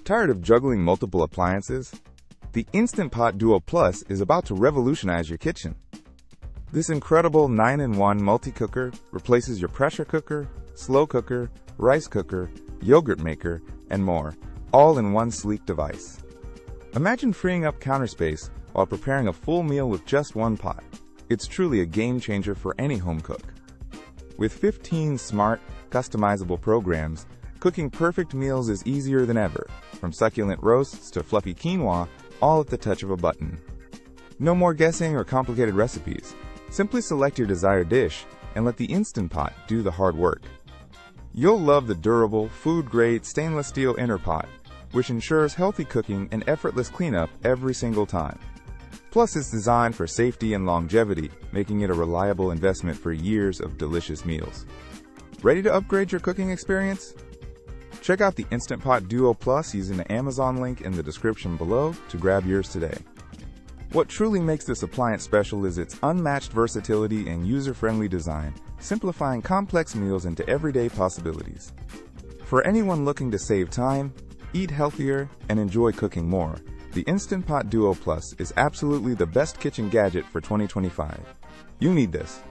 Tired of juggling multiple appliances? The Instant Pot Duo Plus is about to revolutionize your kitchen. This incredible 9-in-1 multi-cooker replaces your pressure cooker, slow cooker, rice cooker, yogurt maker, and more, all in one sleek device. Imagine freeing up counter space while preparing a full meal with just one pot. It's truly a game changer for any home cook. With 15 smart, customizable programs, cooking perfect meals is easier than ever, from succulent roasts to fluffy quinoa, all at the touch of a button. No more guessing or complicated recipes. Simply select your desired dish and let the Instant Pot do the hard work. You'll love the durable, food-grade stainless steel inner pot, which ensures healthy cooking and effortless cleanup every single time. Plus, it's designed for safety and longevity, making it a reliable investment for years of delicious meals. Ready to upgrade your cooking experience? Check out the Instant Pot Duo Plus using the Amazon link in the description below to grab yours today. What truly makes this appliance special is its unmatched versatility and user-friendly design, simplifying complex meals into everyday possibilities. For anyone looking to save time, eat healthier, and enjoy cooking more, the Instant Pot Duo Plus is absolutely the best kitchen gadget for 2025. You need this.